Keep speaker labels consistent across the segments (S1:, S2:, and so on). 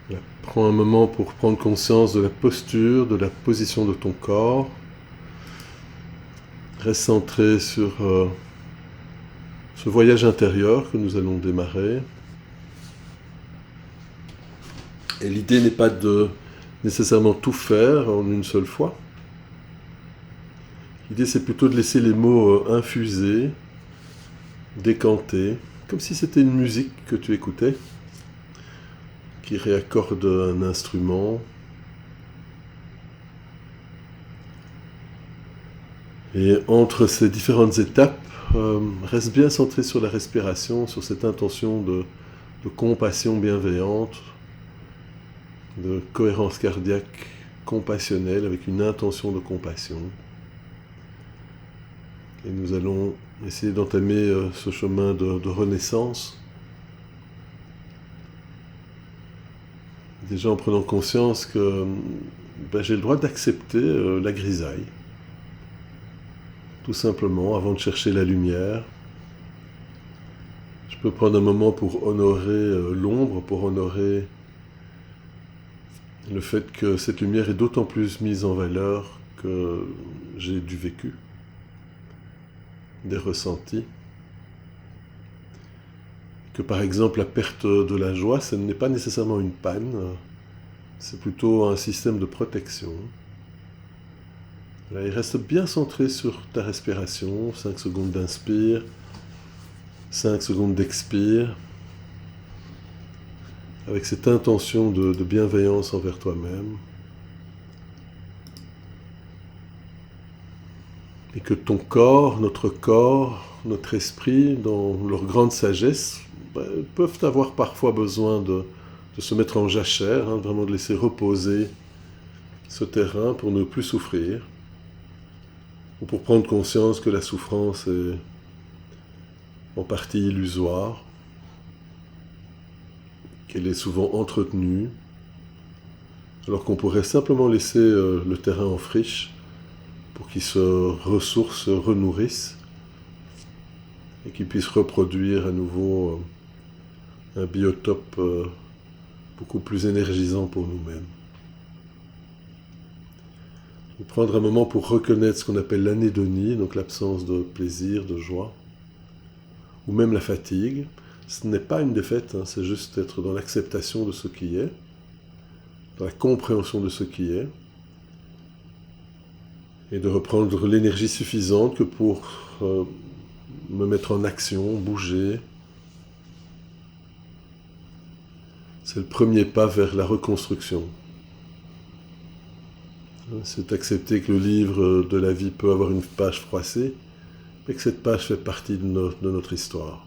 S1: Voilà. Prends un moment pour prendre conscience de la posture, de la position de ton corps. Reste centré sur ce voyage intérieur que nous allons démarrer. Et l'idée n'est pas de nécessairement tout faire en une seule fois. L'idée c'est plutôt de laisser les mots infuser, décanter, comme si c'était une musique que tu écoutais, qui réaccorde un instrument. Et entre ces différentes étapes, reste bien centré sur la respiration, sur cette intention de compassion bienveillante, de cohérence cardiaque compassionnelle avec une intention de compassion. Et nous allons essayer d'entamer ce chemin de renaissance. Déjà en prenant conscience que j'ai le droit d'accepter la grisaille. Tout simplement, avant de chercher la lumière. Je peux prendre un moment pour honorer l'ombre, pour honorer le fait que cette lumière est d'autant plus mise en valeur que j'ai du vécu, des ressentis. Que par exemple la perte de la joie, ce n'est pas nécessairement une panne, c'est plutôt un système de protection. Là, il reste bien centré sur ta respiration, 5 secondes d'inspire, 5 secondes d'expire, avec cette intention de bienveillance envers toi-même. Et que ton corps, notre esprit, dans leur grande sagesse, peuvent avoir parfois besoin de se mettre en jachère, vraiment de laisser reposer ce terrain pour ne plus souffrir, ou pour prendre conscience que la souffrance est en partie illusoire, qu'elle est souvent entretenue, alors qu'on pourrait simplement laisser le terrain en friche pour qu'il se ressource, se renourrisse, et qu'il puisse reproduire à nouveau un biotope beaucoup plus énergisant pour nous-mêmes. Et prendre un moment pour reconnaître ce qu'on appelle l'anédonie, donc l'absence de plaisir, de joie, ou même la fatigue. Ce n'est pas une défaite, c'est juste être dans l'acceptation de ce qui est, dans la compréhension de ce qui est, et de reprendre l'énergie suffisante que pour me mettre en action, bouger. C'est le premier pas vers la reconstruction. C'est accepter que le livre de la vie peut avoir une page froissée, mais que cette page fait partie de notre histoire.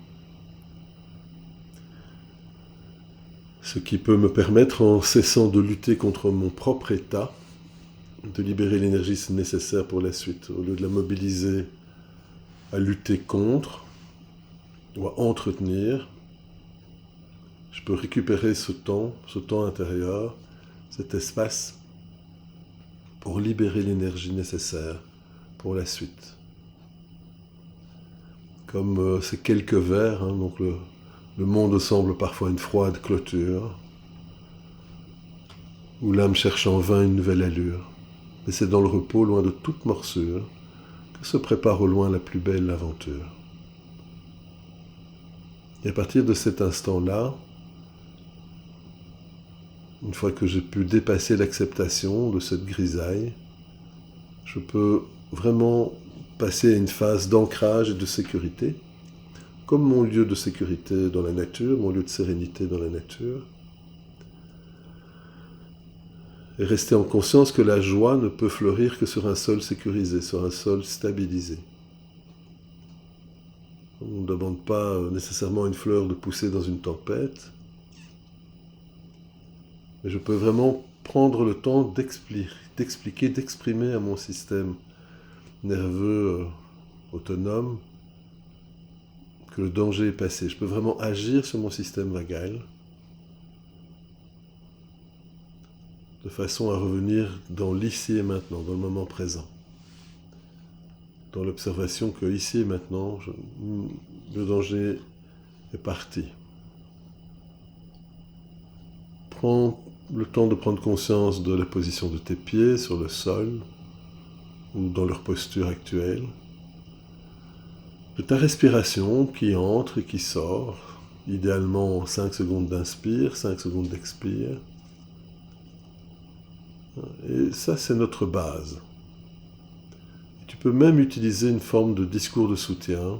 S1: Ce qui peut me permettre, en cessant de lutter contre mon propre état, de libérer l'énergie nécessaire pour la suite, au lieu de la mobiliser à lutter contre ou à entretenir. Je peux récupérer ce temps intérieur, cet espace, pour libérer l'énergie nécessaire pour la suite. Comme ces quelques vers, donc le monde semble parfois une froide clôture, où l'âme cherche en vain une nouvelle allure. Mais c'est dans le repos, loin de toute morsure, que se prépare au loin la plus belle aventure. Et à partir de cet instant-là, une fois que j'ai pu dépasser l'acceptation de cette grisaille, je peux vraiment passer à une phase d'ancrage et de sécurité, comme mon lieu de sécurité dans la nature, mon lieu de sérénité dans la nature, et rester en conscience que la joie ne peut fleurir que sur un sol sécurisé, sur un sol stabilisé. On ne demande pas nécessairement à une fleur de pousser dans une tempête, mais je peux vraiment prendre le temps d'expliquer, d'exprimer à mon système nerveux autonome que le danger est passé. Je peux vraiment agir sur mon système vagal de façon à revenir dans l'ici et maintenant, dans le moment présent. Dans l'observation que ici et maintenant, le danger est parti. Prends le temps de prendre conscience de la position de tes pieds sur le sol ou dans leur posture actuelle, de ta respiration qui entre et qui sort, idéalement 5 secondes d'inspire, 5 secondes d'expire. Et ça, c'est notre base. Tu peux même utiliser une forme de discours de soutien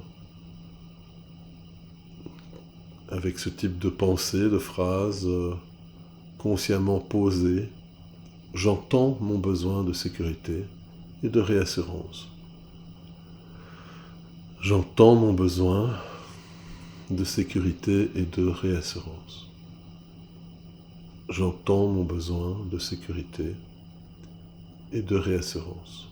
S1: avec ce type de pensée, de phrase consciemment posée. J'entends mon besoin de sécurité et de réassurance. J'entends mon besoin de sécurité et de réassurance. J'entends mon besoin de sécurité et de réassurance.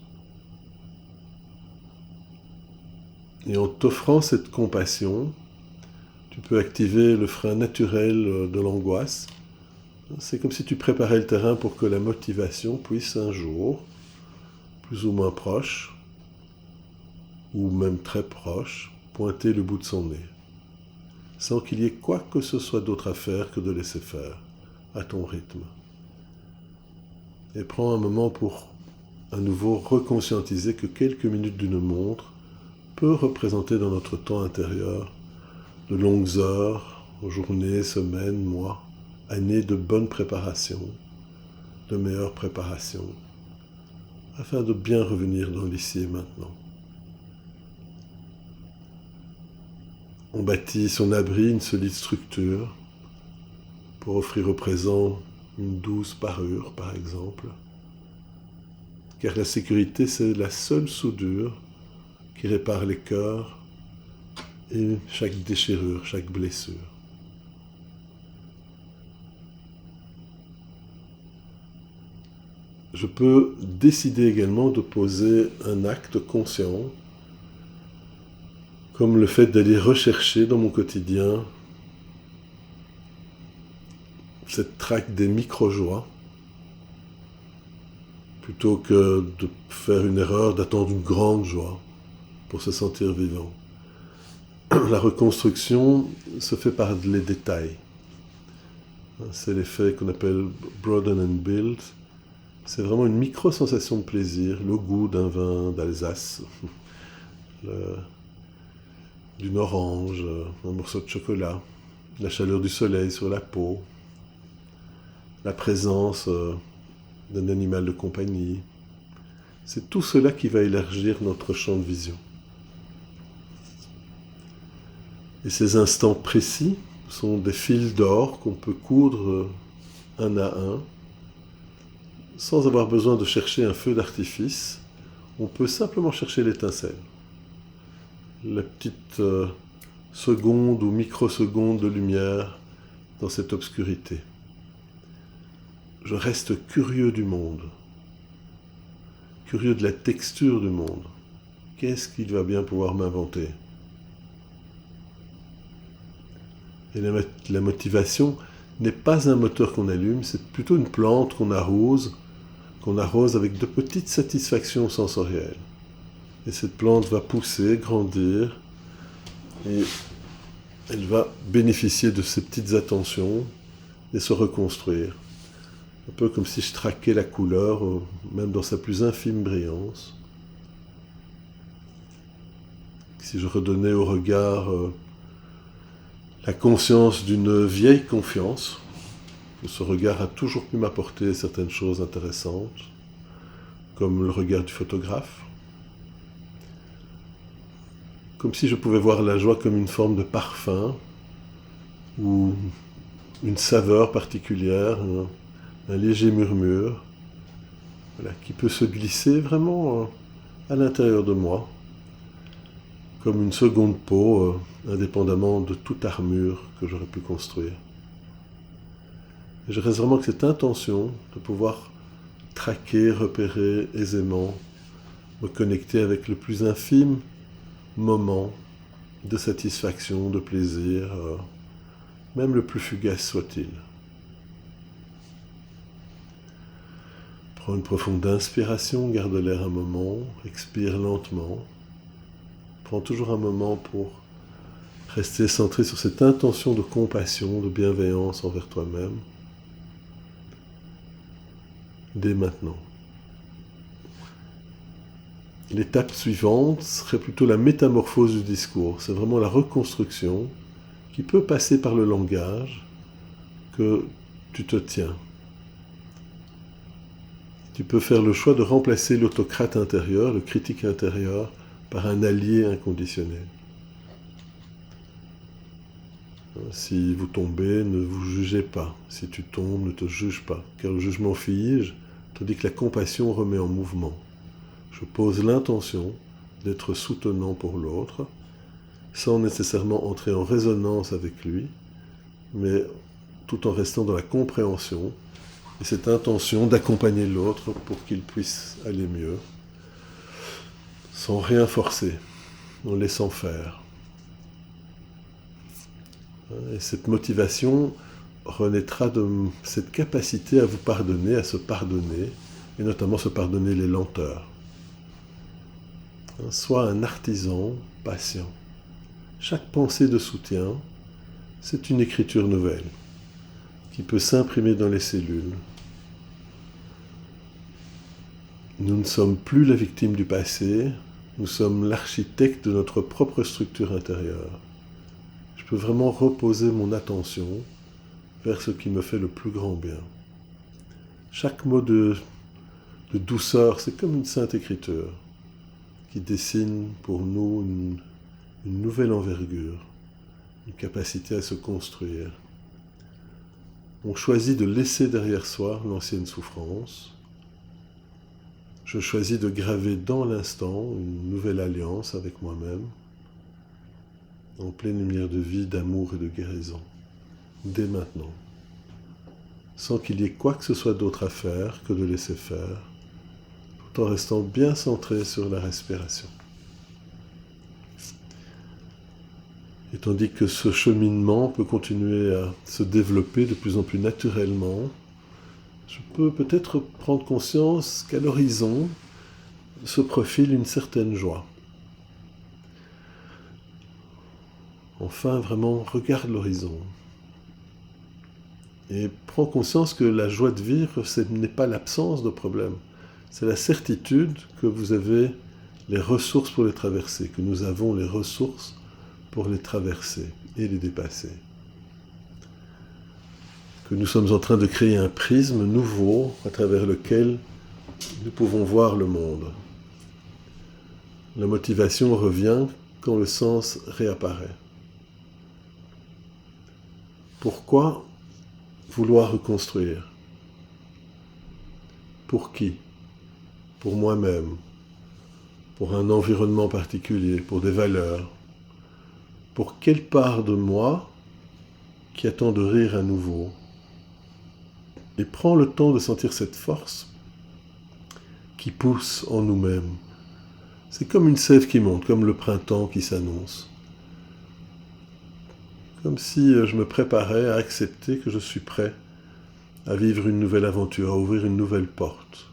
S1: Et en t'offrant cette compassion, tu peux activer le frein naturel de l'angoisse. C'est comme si tu préparais le terrain pour que la motivation puisse un jour, plus ou moins proche, ou même très proche, pointer le bout de son nez, sans qu'il y ait quoi que ce soit d'autre à faire que de laisser faire, à ton rythme. Et prends un moment pour à nouveau reconscientiser que quelques minutes d'une montre peut représenter dans notre temps intérieur de longues heures, journées, semaines, mois, années de bonne préparation, de meilleure préparation, afin de bien revenir dans l'ici et maintenant. On bâtit son abri, une solide structure, pour offrir au présent une douce parure, par exemple. Car la sécurité, c'est la seule soudure qui répare les cœurs et chaque déchirure, chaque blessure. Je peux décider également de poser un acte conscient, comme le fait d'aller rechercher dans mon quotidien cette traque des micro-joies, plutôt que de faire une erreur, d'attendre une grande joie pour se sentir vivant. La reconstruction se fait par les détails. C'est l'effet qu'on appelle broaden and build. C'est vraiment une micro-sensation de plaisir, le goût d'un vin d'Alsace, d'une orange, un morceau de chocolat, la chaleur du soleil sur la peau, la présence d'un animal de compagnie. C'est tout cela qui va élargir notre champ de vision. Et ces instants précis sont des fils d'or qu'on peut coudre un à un, sans avoir besoin de chercher un feu d'artifice. On peut simplement chercher l'étincelle. La petite seconde ou microseconde de lumière dans cette obscurité. Je reste curieux du monde, curieux de la texture du monde. Qu'est-ce qu'il va bien pouvoir m'inventer ? Et la motivation n'est pas un moteur qu'on allume, c'est plutôt une plante qu'on arrose avec de petites satisfactions sensorielles. Et cette plante va pousser, grandir, et elle va bénéficier de ces petites attentions et se reconstruire. Un peu comme si je traquais la couleur, même dans sa plus infime brillance. Si je redonnais au regard la conscience d'une vieille confiance, que ce regard a toujours pu m'apporter certaines choses intéressantes, comme le regard du photographe, comme si je pouvais voir la joie comme une forme de parfum, ou une saveur particulière, un léger murmure, qui peut se glisser vraiment à l'intérieur de moi, comme une seconde peau, indépendamment de toute armure que j'aurais pu construire. Et je reste vraiment avec cette intention de pouvoir traquer, repérer aisément, me connecter avec le plus infime moment de satisfaction, de plaisir, même le plus fugace soit-il. Prends une profonde inspiration, garde l'air un moment, expire lentement. Prends toujours un moment pour rester centré sur cette intention de compassion, de bienveillance envers toi-même. dès maintenant. L'étape suivante serait plutôt la métamorphose du discours. C'est vraiment la reconstruction qui peut passer par le langage que tu te tiens. Tu peux faire le choix de remplacer l'autocrate intérieur, le critique intérieur, par un allié inconditionnel. Si vous tombez, ne vous jugez pas. Si tu tombes, ne te juge pas. Car le jugement fige, tandis que la compassion remet en mouvement. Je pose l'intention d'être soutenant pour l'autre, sans nécessairement entrer en résonance avec lui, mais tout en restant dans la compréhension et cette intention d'accompagner l'autre pour qu'il puisse aller mieux, sans rien forcer, en laissant faire. Et cette motivation renaîtra de cette capacité à vous pardonner, à se pardonner, et notamment se pardonner les lenteurs. Sois un artisan patient. Chaque pensée de soutien, c'est une écriture nouvelle qui peut s'imprimer dans les cellules. Nous ne sommes plus la victime du passé, nous sommes l'architecte de notre propre structure intérieure. Je peux vraiment reposer mon attention vers ce qui me fait le plus grand bien. Chaque mot de douceur, c'est comme une sainte écriture qui dessine pour nous une nouvelle envergure, une capacité à se construire. On choisit de laisser derrière soi l'ancienne souffrance. Je choisis de graver dans l'instant une nouvelle alliance avec moi-même, en pleine lumière de vie, d'amour et de guérison, dès maintenant, sans qu'il y ait quoi que ce soit d'autre à faire que de laisser faire, tout en restant bien centré sur la respiration. Et tandis que ce cheminement peut continuer à se développer de plus en plus naturellement, je peux peut-être prendre conscience qu'à l'horizon se profile une certaine joie. Enfin, vraiment, regarde l'horizon. Et prends conscience que la joie de vivre, ce n'est pas l'absence de problèmes. C'est la certitude que vous avez les ressources pour les traverser, que nous avons les ressources pour les traverser et les dépasser. Que nous sommes en train de créer un prisme nouveau à travers lequel nous pouvons voir le monde. La motivation revient quand le sens réapparaît. Pourquoi vouloir reconstruire? Pour qui? Pour moi-même, pour un environnement particulier, pour des valeurs. Pour quelle part de moi qui attend de rire à nouveau? Et prends le temps de sentir cette force qui pousse en nous-mêmes. C'est comme une sève qui monte, comme le printemps qui s'annonce. Comme si je me préparais à accepter que je suis prêt à vivre une nouvelle aventure, à ouvrir une nouvelle porte.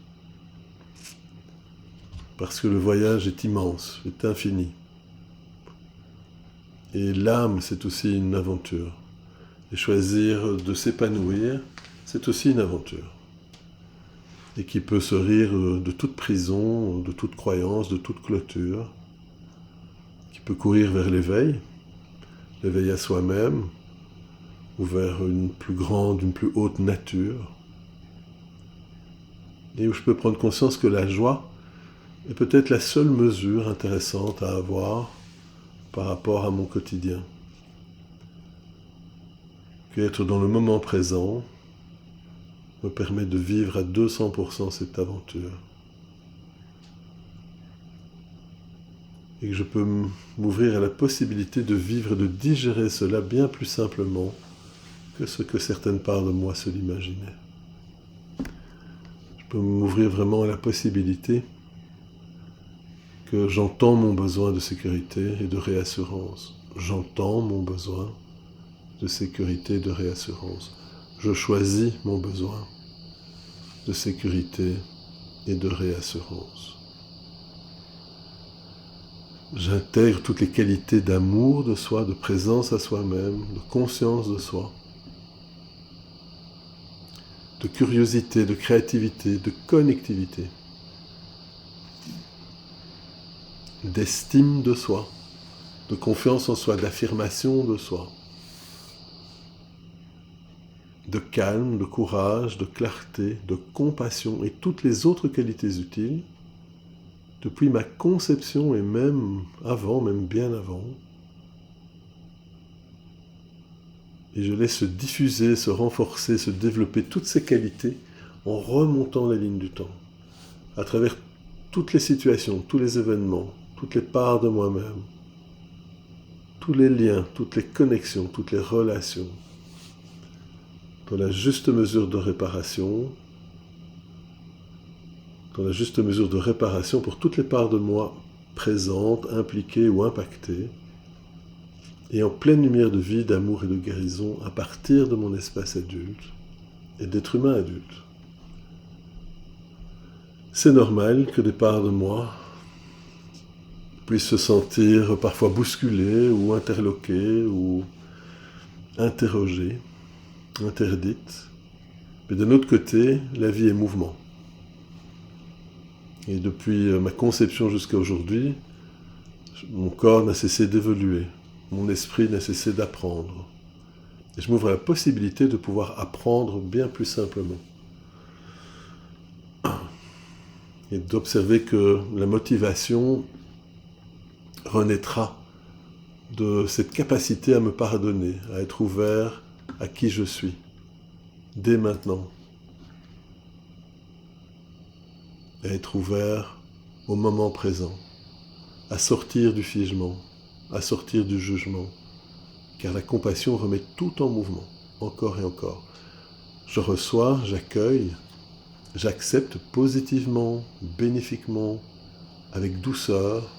S1: Parce que le voyage est immense, est infini. Et l'âme, c'est aussi une aventure. Et choisir de s'épanouir, c'est aussi une aventure. Et qui peut se rire de toute prison, de toute croyance, de toute clôture. Qui peut courir vers l'éveil à soi-même, ou vers une plus grande, une plus haute nature. Et où je peux prendre conscience que la joie est peut-être la seule mesure intéressante à avoir par rapport à mon quotidien. Qu'être dans le moment présent me permet de vivre à 200% cette aventure. Et que je peux m'ouvrir à la possibilité de vivre et de digérer cela bien plus simplement que ce que certaines parts de moi se l'imaginaient. Je peux m'ouvrir vraiment à la possibilité que j'entends mon besoin de sécurité et de réassurance. J'entends mon besoin de sécurité et de réassurance. Je choisis mon besoin de sécurité et de réassurance. J'intègre toutes les qualités d'amour de soi, de présence à soi-même, de conscience de soi. de curiosité, de créativité, de connectivité, d'estime de soi, de confiance en soi, d'affirmation de soi, de calme, de courage, de clarté, de compassion et toutes les autres qualités utiles, depuis ma conception et même avant, même bien avant. Et je laisse se diffuser, se renforcer, se développer toutes ces qualités en remontant la ligne du temps, à travers toutes les situations, tous les événements, toutes les parts de moi-même, tous les liens, toutes les connexions, toutes les relations, dans la juste mesure de réparation, pour toutes les parts de moi présentes, impliquées ou impactées, et en pleine lumière de vie, d'amour et de guérison à partir de mon espace adulte et d'être humain adulte. C'est normal que des parts de moi puissent se sentir parfois bousculées ou interloquées ou interrogées, interdites. Mais d'un autre côté, la vie est mouvement. Et depuis ma conception jusqu'à aujourd'hui, mon corps n'a cessé d'évoluer. Mon esprit n'a cessé d'apprendre. Et je m'ouvre à la possibilité de pouvoir apprendre bien plus simplement. Et d'observer que la motivation renaîtra de cette capacité à me pardonner, à être ouvert à qui je suis, dès maintenant. À être ouvert au moment présent, à sortir du figement, à sortir du jugement, car la compassion remet tout en mouvement, encore et encore. Je reçois, j'accueille, j'accepte positivement, bénéfiquement, avec douceur.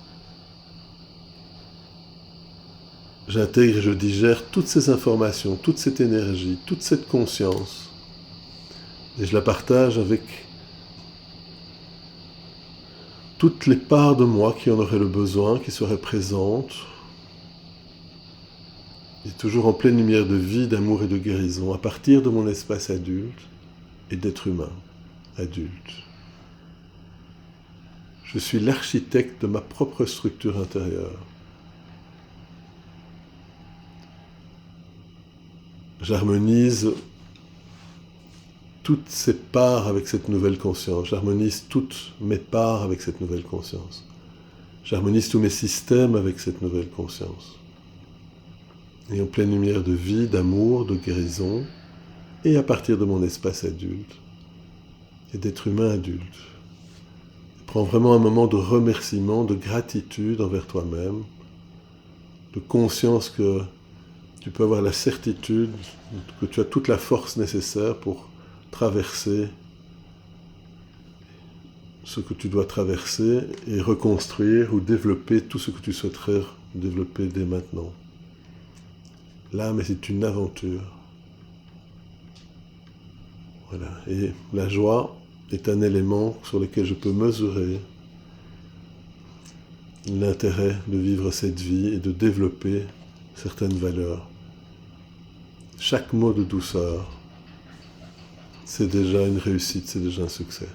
S1: J'intègre et je digère toutes ces informations, toute cette énergie, toute cette conscience, et je la partage avec toutes les parts de moi qui en auraient le besoin, qui seraient présentes, et toujours en pleine lumière de vie, d'amour et de guérison, à partir de mon espace adulte et d'être humain adulte. Je suis l'architecte de ma propre structure intérieure. J'harmonise toutes ces parts avec cette nouvelle conscience. J'harmonise toutes mes parts avec cette nouvelle conscience. J'harmonise tous mes systèmes avec cette nouvelle conscience. Et en pleine lumière de vie, d'amour, de guérison, et à partir de mon espace adulte, et d'être humain adulte. Prends vraiment un moment de remerciement, de gratitude envers toi-même, de conscience que tu peux avoir la certitude que tu as toute la force nécessaire pour traverser ce que tu dois traverser et reconstruire ou développer tout ce que tu souhaiterais développer dès maintenant. L'âme est une aventure. Voilà. Et la joie est un élément sur lequel je peux mesurer l'intérêt de vivre cette vie et de développer certaines valeurs. Chaque mot de douceur, c'est déjà une réussite, c'est déjà un succès.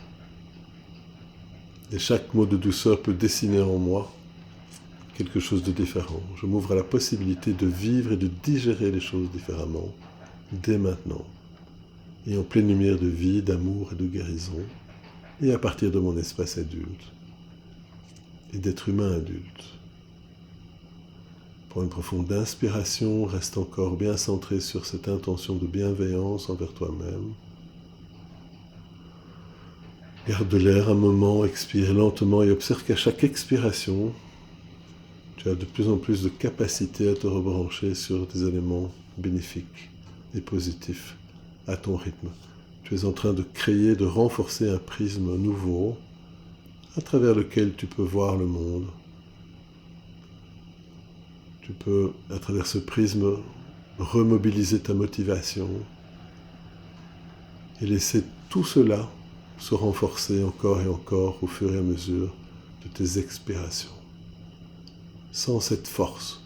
S1: Et chaque mot de douceur peut dessiner en moi quelque chose de différent. Je m'ouvre à la possibilité de vivre et de digérer les choses différemment, dès maintenant, et en pleine lumière de vie, d'amour et de guérison, et à partir de mon espace adulte, et d'être humain adulte. Prends une profonde inspiration, reste encore bien centré sur cette intention de bienveillance envers toi-même. Garde de l'air un moment, expire lentement et observe qu'à chaque expiration, tu as de plus en plus de capacité à te rebrancher sur des éléments bénéfiques et positifs à ton rythme. Tu es en train de créer, de renforcer un prisme nouveau à travers lequel tu peux voir le monde. Tu peux, à travers ce prisme, remobiliser ta motivation et laisser tout cela se renforcer encore et encore au fur et à mesure de tes expirations. Sans cette force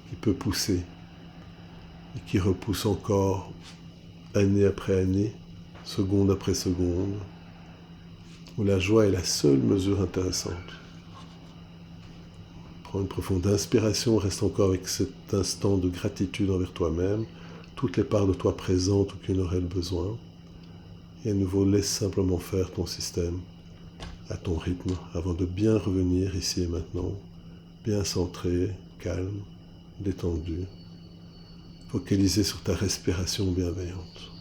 S1: qui peut pousser et qui repousse encore année après année seconde après seconde, où la joie est la seule mesure intéressante. Prends une profonde inspiration, reste encore avec cet instant de gratitude envers toi-même, toutes les parts de toi présentes ou qui en auraient le besoin. Et à nouveau, laisse simplement faire ton système à ton rythme avant de bien revenir ici et maintenant, bien centré, calme, détendu, focalisé sur ta respiration bienveillante.